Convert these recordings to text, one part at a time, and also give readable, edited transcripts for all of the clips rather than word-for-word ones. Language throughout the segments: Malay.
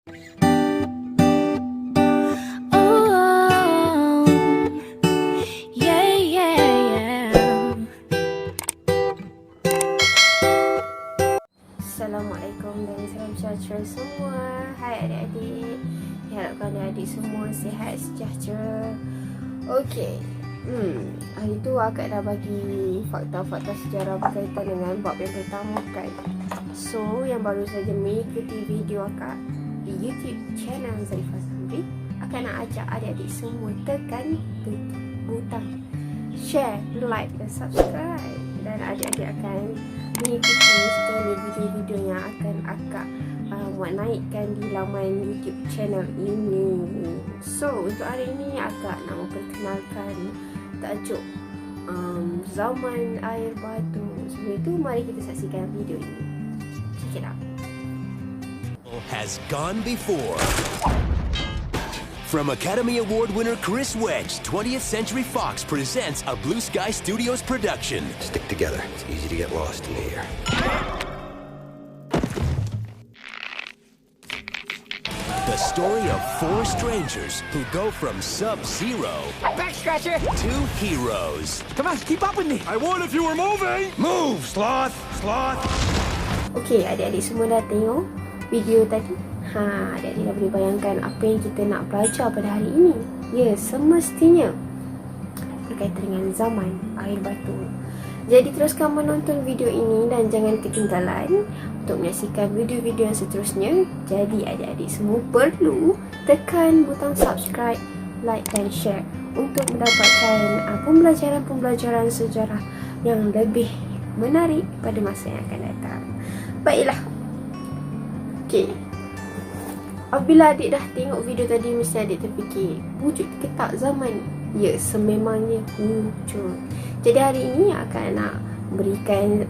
Oh, yeah, yeah, yeah. Assalamualaikum dan salam sejahtera semua. Hai adik-adik, harapkan adik-adik semua sihat sejahtera. Okey, hari tu akak dah bagi fakta-fakta sejarah berkaitan dengan bab yang pertama kan. So, yang baru saja mengikuti video akak di YouTube channel Zarifah Samri, akak nak ajak adik-adik semua tekan butang share, like dan subscribe. Dan adik-adik akan mengikuti sekali video-video yang akan akak buat naikkan di laman YouTube channel ini. So, untuk hari ini akak nak memperkenalkan tajuk zaman air batu. Sebelum itu, mari kita saksikan video ini. Check it out. Has gone before. From Academy Award winner Chris Wedge, 20th Century Fox presents a Blue Sky Studios production. Stick together. It's easy to get lost in the air. The story of four strangers who go from sub-zero Back scratcher! to heroes. Come on, keep up with me! I would if you were moving. Move, sloth, sloth. Okey, adik-adik semua dah tengok video tadi? Adik-adik dah boleh bayangkan apa yang kita nak belajar pada hari ini. Ya, semestinya berkaitan dengan zaman air batu. Jadi teruskan menonton video ini dan jangan ketinggalan untuk menyaksikan video-video yang seterusnya. Jadi adik-adik semua perlu tekan butang subscribe, like dan share untuk mendapatkan pembelajaran-pembelajaran sejarah yang lebih menarik pada masa yang akan datang. Baiklah. Okey. Apabila adik dah tengok video tadi, mesti adik terfikir, wujud ke tak zaman? Ya, sememangnya wujud. Jadi hari ini akan nak berikan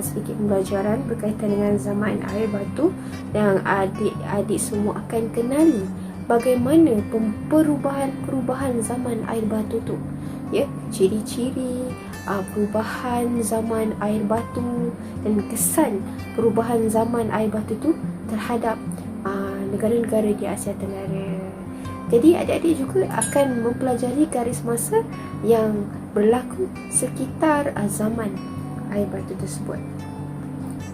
sedikit pembelajaran berkaitan dengan zaman air batu yang adik-adik semua akan kenali bagaimana perubahan zaman air batu tu. Ya, ciri-ciri perubahan zaman air batu dan kesan perubahan zaman air batu tu terhadap negara-negara di Asia Tenggara. Jadi adik-adik juga akan mempelajari garis masa yang berlaku sekitar zaman air batu tersebut.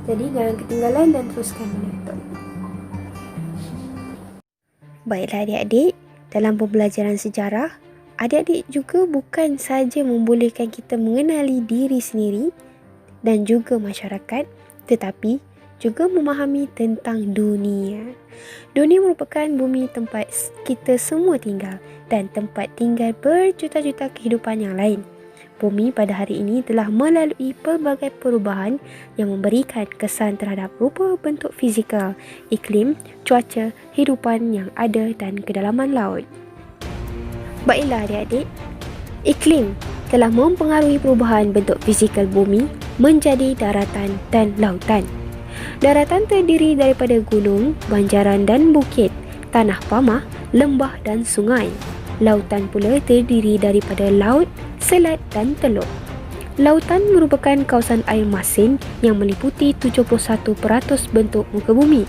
Jadi jangan ketinggalan dan teruskan menonton. Baiklah adik-adik, dalam pembelajaran sejarah, adik-adik juga bukan saja membolehkan kita mengenali diri sendiri dan juga masyarakat, tetapi juga memahami tentang dunia. Dunia merupakan bumi tempat kita semua tinggal dan tempat tinggal berjuta-juta kehidupan yang lain. Bumi pada hari ini telah melalui pelbagai perubahan yang memberikan kesan terhadap rupa bentuk fizikal, iklim, cuaca, hidupan yang ada dan kedalaman laut. Baiklah adik-adik, iklim telah mempengaruhi perubahan bentuk fizikal bumi menjadi daratan dan lautan. Daratan terdiri daripada gunung, banjaran dan bukit, tanah pamah, lembah dan sungai. Lautan pula terdiri daripada laut, selat dan teluk. Lautan merupakan kawasan air masin yang meliputi 71% bentuk muka bumi.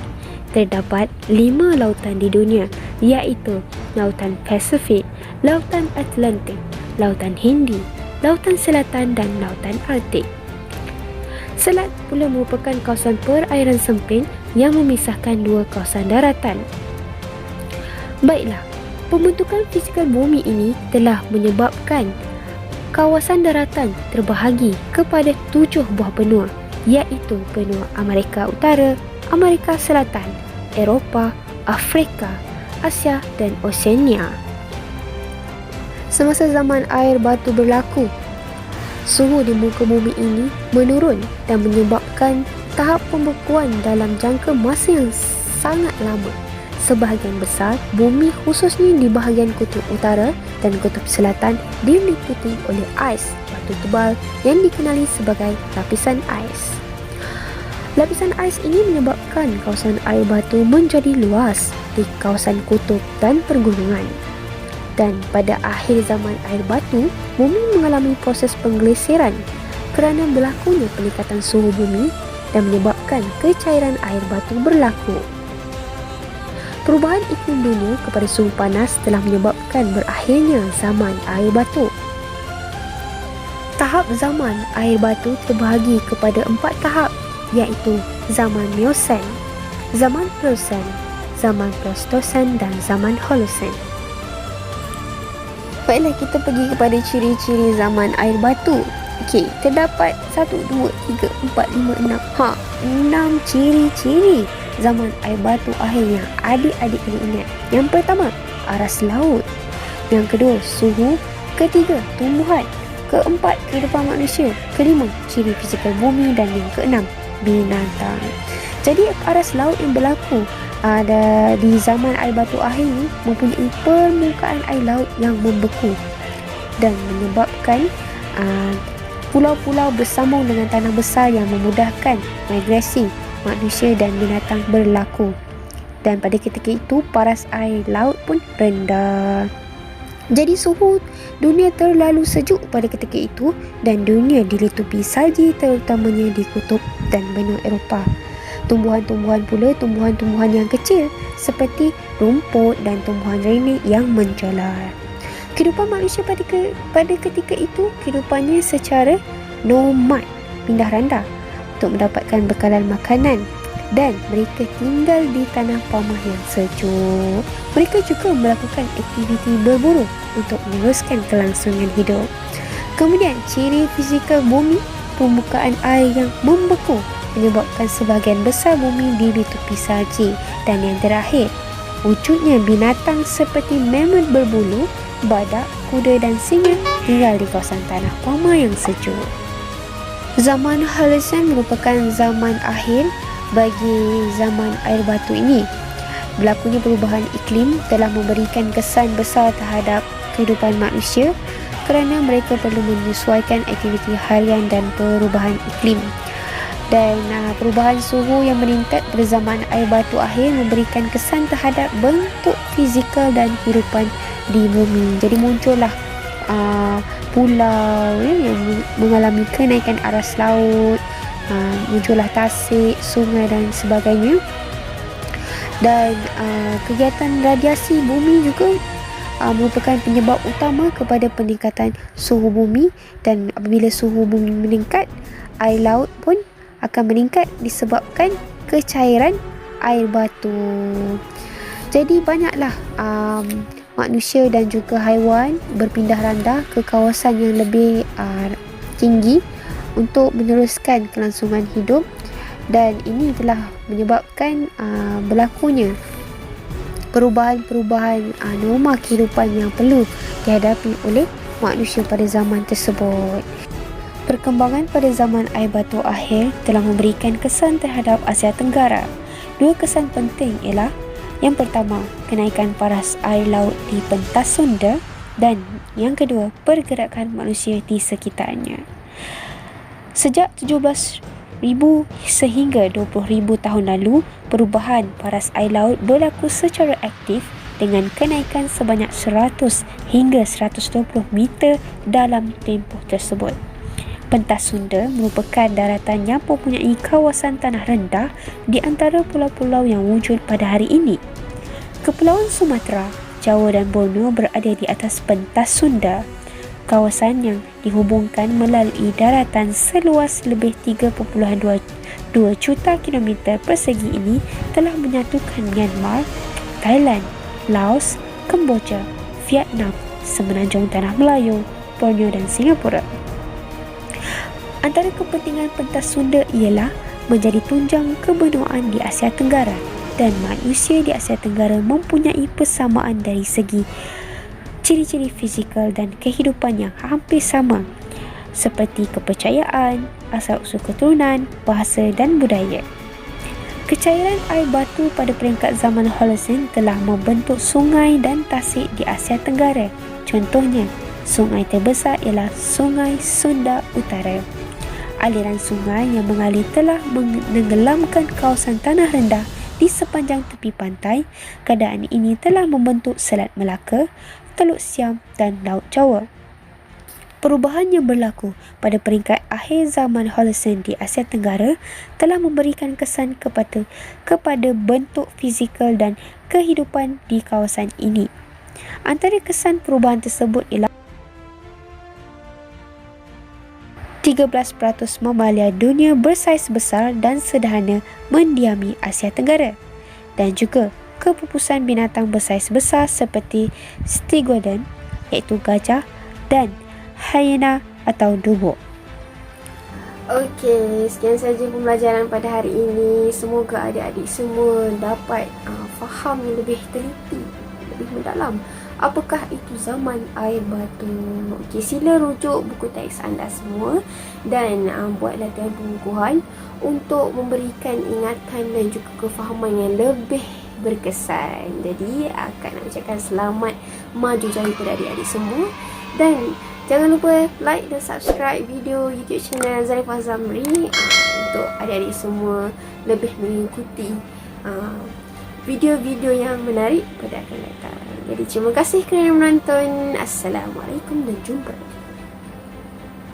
Terdapat 5 lautan di dunia, iaitu Lautan Pasifik, Lautan Atlantik, Lautan Hindi, Lautan Selatan dan Lautan Arktik. Selat pula merupakan kawasan perairan sempit yang memisahkan dua kawasan daratan. Baiklah, pembentukan fizikal bumi ini telah menyebabkan kawasan daratan terbahagi kepada 7 buah benua, iaitu benua Amerika Utara, Amerika Selatan, Eropah, Afrika, Asia dan Oseania. Semasa zaman air batu berlaku, suhu di muka bumi ini menurun dan menyebabkan tahap pembekuan dalam jangka masa yang sangat lama. Sebahagian besar bumi, khususnya di bahagian kutub utara dan kutub selatan, diliputi oleh ais batu tebal yang dikenali sebagai lapisan ais. Lapisan ais ini menyebabkan kawasan air batu menjadi luas di kawasan kutub dan pergunungan. Dan pada akhir zaman air batu, bumi mengalami proses penggelesiran kerana berlakunya peningkatan suhu bumi dan menyebabkan kecairan air batu berlaku. Perubahan iklim dunia kepada suhu panas telah menyebabkan berakhirnya zaman air batu. Tahap zaman air batu terbahagi kepada 4 tahap, iaitu zaman Miocene, zaman Pliocene, zaman Pleistocene dan zaman Holocene. Baiklah, kita pergi kepada ciri-ciri zaman air batu. Okey, terdapat 1, 2, 3, 4, 5, 6. 6 ciri-ciri zaman air batu akhir yang adik-adik kena ingat. Yang pertama, aras laut. Yang kedua, suhu. Ketiga, tumbuhan. Keempat, kehidupan manusia. Kelima, ciri fizikal bumi. Dan yang keenam, binatang. Jadi aras laut yang berlaku di zaman air batu akhir ini mempunyai permukaan air laut yang membeku dan menyebabkan pulau-pulau bersambung dengan tanah besar yang memudahkan migrasi manusia dan binatang berlaku. Dan pada ketika itu paras air laut pun rendah. Jadi suhu dunia terlalu sejuk pada ketika itu dan dunia dilitupi salji, terutamanya di kutub dan benua Eropah. Tumbuhan-tumbuhan pula, tumbuhan-tumbuhan yang kecil seperti rumput dan tumbuhan rene yang menjalar. Kehidupan manusia pada ketika itu, kehidupannya secara nomad, pindah randa untuk mendapatkan bekalan makanan, dan mereka tinggal di tanah pamah yang sejuk. Mereka juga melakukan aktiviti berburu untuk meneruskan kelangsungan hidup. Kemudian, ciri fizikal bumi, permukaan air yang membeku menyebabkan sebahagian besar bumi dilitupi salji. Dan yang terakhir, wujudnya binatang seperti mamut berbulu, badak, kuda dan singa tinggal di kawasan tanah pamah yang sejuk. Zaman Holocene merupakan zaman akhir bagi zaman air batu ini. Berlakunya perubahan iklim telah memberikan kesan besar terhadap kehidupan manusia kerana mereka perlu menyesuaikan aktiviti harian dan perubahan iklim. Dan perubahan suhu yang meningkat pada zaman air batu akhir memberikan kesan terhadap bentuk fizikal dan kehidupan di bumi. Jadi muncullah pulau yang mengalami kenaikan aras laut, muncullah tasik, sungai dan sebagainya. Dan kegiatan radiasi bumi juga merupakan penyebab utama kepada peningkatan suhu bumi. Dan apabila suhu bumi meningkat, air laut pun akan meningkat disebabkan kecairan air batu. Jadi banyaklah manusia dan juga haiwan berpindah randah ke kawasan yang lebih tinggi untuk meneruskan kelangsungan hidup, dan ini telah menyebabkan berlakunya perubahan-perubahan norma kehidupan yang perlu dihadapi oleh manusia pada zaman tersebut. Perkembangan pada zaman air batu akhir telah memberikan kesan terhadap Asia Tenggara. Dua kesan penting ialah, yang pertama, kenaikan paras air laut di pentas Sunda, dan yang kedua, pergerakan manusia di sekitarnya. Sejak 17,000 sehingga 20,000 tahun lalu, perubahan paras air laut berlaku secara aktif dengan kenaikan sebanyak 100 hingga 120 meter dalam tempoh tersebut. Pentas Sunda merupakan daratan yang mempunyai kawasan tanah rendah di antara pulau-pulau yang wujud pada hari ini. Kepulauan Sumatera, Jawa dan Borneo berada di atas pentas Sunda. Kawasan yang dihubungkan melalui daratan seluas lebih 3.2 juta kilometer persegi ini telah menyatukan Myanmar, Thailand, Laos, Kemboja, Vietnam, Semenanjung Tanah Melayu, Borneo dan Singapura. Antara kepentingan pentas Sunda ialah menjadi tunjang kebenuaan di Asia Tenggara, dan manusia di Asia Tenggara mempunyai persamaan dari segi ciri-ciri fizikal dan kehidupan yang hampir sama, seperti kepercayaan, asal-usul keturunan, bahasa dan budaya. Kecairan air batu pada peringkat zaman Holocene telah membentuk sungai dan tasik di Asia Tenggara. Contohnya, sungai terbesar ialah Sungai Sunda Utara. Aliran sungai yang mengalir telah menenggelamkan kawasan tanah rendah di sepanjang tepi pantai. Keadaan ini telah membentuk Selat Melaka, Teluk Siam dan Laut Jawa. Perubahan yang berlaku pada peringkat akhir zaman Holocene di Asia Tenggara telah memberikan kesan kepada bentuk fizikal dan kehidupan di kawasan ini. Antara kesan perubahan tersebut ialah 13% mamalia dunia bersaiz besar dan sederhana mendiami Asia Tenggara, dan juga kepupusan binatang bersaiz besar seperti stegodon iaitu gajah dan hyena atau dubuk. Okey, sekian saja pembelajaran pada hari ini. Semoga adik-adik semua dapat faham yang lebih teliti, lebih mendalam. Apakah itu zaman air batu? Okey, sila rujuk buku teks anda semua dan buat latihan pengukuhan untuk memberikan ingatan dan juga kefahaman yang lebih berkesan. Jadi, akan nak ucapkan selamat maju jaya kepada adik-adik semua. Dan jangan lupa like dan subscribe video YouTube channel Zarifah Zamri untuk adik-adik semua lebih mengikuti video-video yang menarik pada akan datang. Jadi terima kasih kerana menonton. Assalamualaikum dan jumpa.